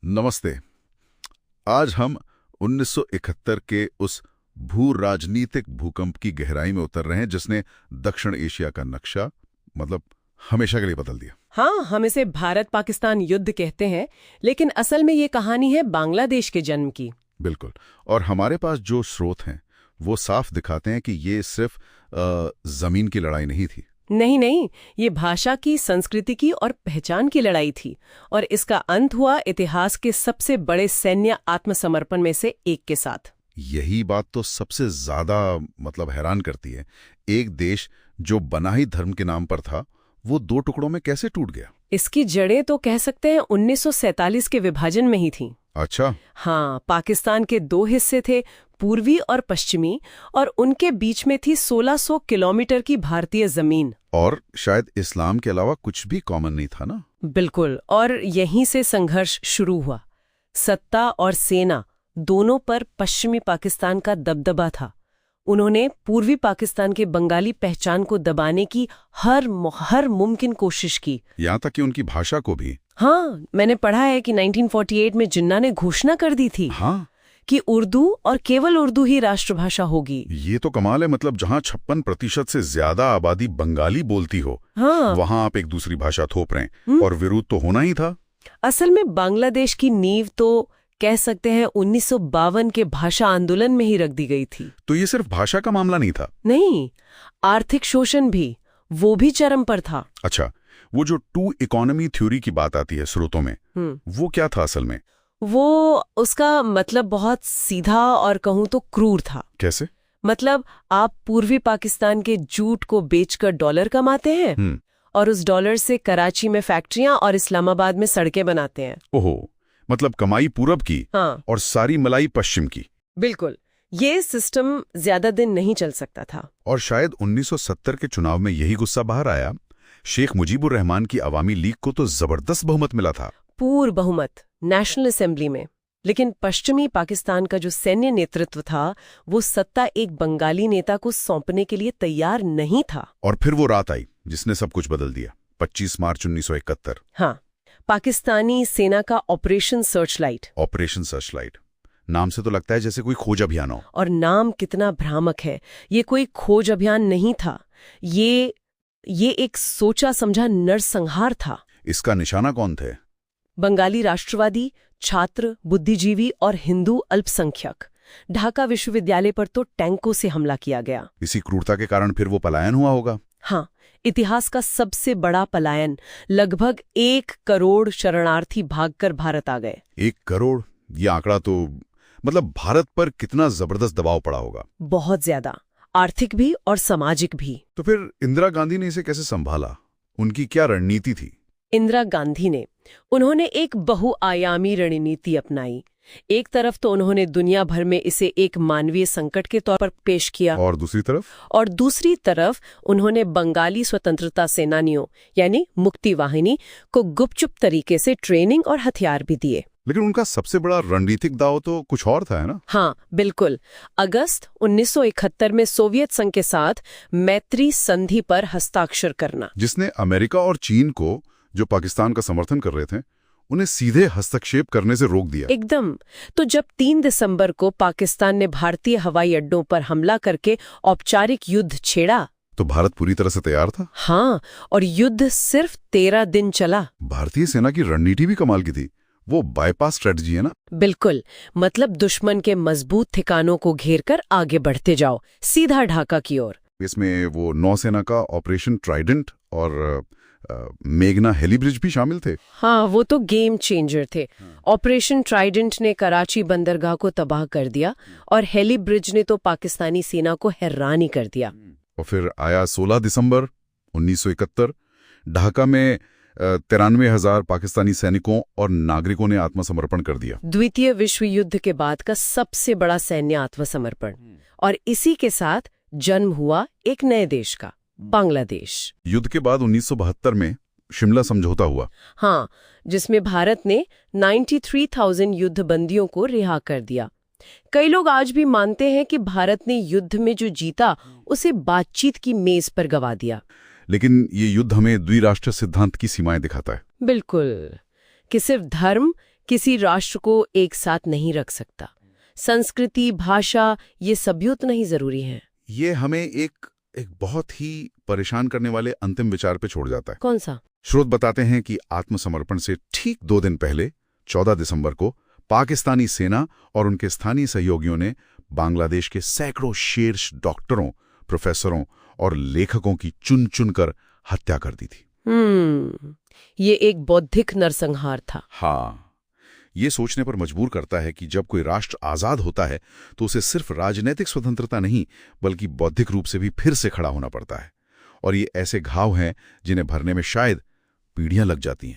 नमस्ते। आज हम 1971 के उस भू राजनीतिक भूकंप की गहराई में उतर रहे हैं जिसने दक्षिण एशिया का नक्शा हमेशा के लिए बदल दिया। हाँ, हम इसे भारत पाकिस्तान युद्ध कहते हैं, लेकिन असल में ये कहानी है बांग्लादेश के जन्म की। बिल्कुल। और हमारे पास जो स्रोत हैं वो साफ दिखाते हैं कि ये सिर्फ जमीन की लड़ाई नहीं थी। नहीं, ये भाषा की, संस्कृति की और पहचान की लड़ाई थी। और इसका अंत हुआ इतिहास के सबसे बड़े सैन्य आत्मसमर्पण में से एक के साथ। यही बात तो सबसे ज्यादा हैरान करती है। एक देश जो बना ही धर्म के नाम पर था, वो दो टुकड़ों में कैसे टूट गया? इसकी जड़ें तो कह सकते हैं 1947 के विभाजन में ही थी। अच्छा। हाँ, पाकिस्तान के दो हिस्से थे, पूर्वी और पश्चिमी, और उनके बीच में थी 1600 किलोमीटर की भारतीय जमीन। और शायद इस्लाम के अलावा कुछ भी कॉमन नहीं था ना? बिल्कुल। और यहीं से संघर्ष शुरू हुआ। सत्ता और सेना दोनों पर पश्चिमी पाकिस्तान का दबदबा था। उन्होंने पूर्वी पाकिस्तान के बंगाली पहचान को दबाने की हर मुमकिन कोशिश की, यहाँ तक कि उनकी भाषा को भी। हाँ, मैंने पढ़ा है कि 1948 में जिन्ना ने घोषणा कर दी थी। हाँ, कि उर्दू और केवल उर्दू ही राष्ट्रभाषा होगी। ये तो कमाल है। जहाँ 56% से ज्यादा आबादी बंगाली बोलती हो, हाँ, वहाँ आप एक दूसरी भाषा थोप रहे हैं। और विरोध तो होना ही था। असल में बांग्लादेश की नींव तो कह सकते हैं 1952 के भाषा आंदोलन में ही रख दी गई थी। तो ये सिर्फ भाषा का मामला नहीं था? नहीं, आर्थिक शोषण भी, वो भी चरम पर था। अच्छा, वो जो टू इकोनॉमी थ्योरी की बात आती है स्रोतों में, वो क्या था असल में? वो उसका बहुत सीधा और कहूं तो क्रूर था। कैसे? आप पूर्वी पाकिस्तान के जूट को बेचकर डॉलर कमाते हैं और उस डॉलर से कराची में फैक्ट्रियां और इस्लामाबाद में सड़कें बनाते हैं। ओहो, कमाई पूरब की। हाँ, और सारी मलाई पश्चिम की। बिल्कुल। ये सिस्टम ज्यादा दिन नहीं चल सकता था। और शायद 1970 के चुनाव में यही गुस्सा बाहर आया। शेख मुजीबुर रहमान की अवामी लीग को तो जबरदस्त बहुमत मिला था, पूर्ण बहुमत नेशनल असेंबली में। लेकिन पश्चिमी पाकिस्तान का जो सैन्य नेतृत्व था, वो सत्ता एक बंगाली नेता को सौंपने के लिए तैयार नहीं था। और फिर वो रात आई जिसने सब कुछ बदल दिया। 25 मार्च 1971। हाँ, पाकिस्तानी सेना का ऑपरेशन सर्चलाइट। ऑपरेशन सर्चलाइट नाम से तो लगता है जैसे कोई खोज अभियान हो। और नाम कितना भ्रामक है। ये कोई खोज अभियान नहीं था, ये एक सोचा समझा नरसंहार था। इसका निशाना कौन थे? बंगाली राष्ट्रवादी, छात्र, बुद्धिजीवी और हिंदू अल्पसंख्यक। ढाका विश्वविद्यालय पर तो टैंकों से हमला किया गया। इसी क्रूरता के कारण फिर वो पलायन हुआ होगा। हाँ, इतिहास का सबसे बड़ा पलायन। लगभग 1 करोड़ शरणार्थी भागकर भारत आ गए। 1 करोड़? ये आंकड़ा तो भारत पर कितना जबरदस्त दबाव पड़ा होगा। बहुत ज्यादा, आर्थिक भी और सामाजिक भी। तो फिर इंदिरा गांधी ने इसे कैसे संभाला? उनकी क्या रणनीति थी? इंदिरा गांधी ने एक बहुआयामी रणनीति अपनाई। एक तरफ तो उन्होंने दुनिया भर में इसे एक मानवीय संकट के तौर पर पेश किया, और दूसरी तरफ उन्होंने बंगाली स्वतंत्रता सेनानियों यानी मुक्ति वाहिनी को गुपचुप तरीके से ट्रेनिंग और हथियार भी दिए। लेकिन उनका सबसे बड़ा रणनीतिक दांव तो कुछ और था, है ना? हाँ, बिल्कुल। अगस्त 1971 में सोवियत संघ के साथ मैत्री संधि पर हस्ताक्षर करना, जिसने अमेरिका और चीन को, जो पाकिस्तान का समर्थन कर रहे थे, उन्हें सीधे हस्तक्षेप करने से रोक दिया। एकदम। तो जब 3 दिसंबर को पाकिस्तान ने भारतीय हवाई अड्डों पर हमला करके औपचारिक युद्ध छेड़ा, तो भारत पूरी तरह से तैयार था। हाँ, और युद्ध सिर्फ 13 दिन चला। भारतीय सेना की रणनीति भी कमाल की थी। वो बाईपास स्ट्रेटजी है ना? बिल्कुल। दुश्मन के मजबूत ठिकानों को घेरकर आगे बढ़ते जाओ, सीधा ढाका की ओर। इसमें वो नौसेना का ऑपरेशन ट्राइडेंट और मेघना हेली ब्रिज भी शामिल थे। हाँ, वो तो गेम चेंजर थे। ऑपरेशन ट्राइडेंट ने कराची बंदरगाह को तबाह कर दिया और हेली ब्रिज ने तो पाकिस्तानी सेना को हैरान ही कर दिया। और फिर आया 16 दिसंबर 1971। ढाका में 93,000 पाकिस्तानी सैनिकों और नागरिकों ने आत्मसमर्पण कर दिया। द्वितीय विश्व युद्ध के बाद का सबसे बड़ा सैन्य आत्मसमर्पण। और इसी के साथ जन्म हुआ एक नए देश का, बांग्लादेश। युद्ध के बाद 1972 में शिमला समझौता हुआ। हाँ, जिसमें भारत ने 93,000 युद्धबंदियों को रिहा कर दिया। कई लोग आज भी मानते हैं कि भारत ने युद्ध में जो जीता उसे बातचीत की मेज पर गवा दिया। लेकिन ये युद्ध हमें द्विराष्ट्र सिद्धांत की सीमाएं दिखाता है। बिल्कुल, कि सिर्फ धर्म किसी राष्ट्र को एक साथ नहीं रख सकता। संस्कृति, भाषा, ये सभी उतना ही जरूरी है। ये हमें एक बहुत ही परेशान करने वाले अंतिम विचार पे छोड़ जाता है। कौन सा? स्रोत बताते हैं कि आत्मसमर्पण से ठीक 2 दिन पहले 14 दिसंबर को पाकिस्तानी सेना और उनके स्थानीय सहयोगियों ने बांग्लादेश के सैकड़ों शीर्ष डॉक्टरों, प्रोफेसरों और लेखकों की चुन कर हत्या कर दी थी। ये एक बौद्धिक नरसंहार था। हाँ, ये सोचने पर मजबूर करता है कि जब कोई राष्ट्र आजाद होता है तो उसे सिर्फ राजनीतिक स्वतंत्रता नहीं बल्कि बौद्धिक रूप से भी फिर से खड़ा होना पड़ता है। और ये ऐसे घाव हैं जिन्हें भरने में शायद पीढ़ियां लग जाती हैं।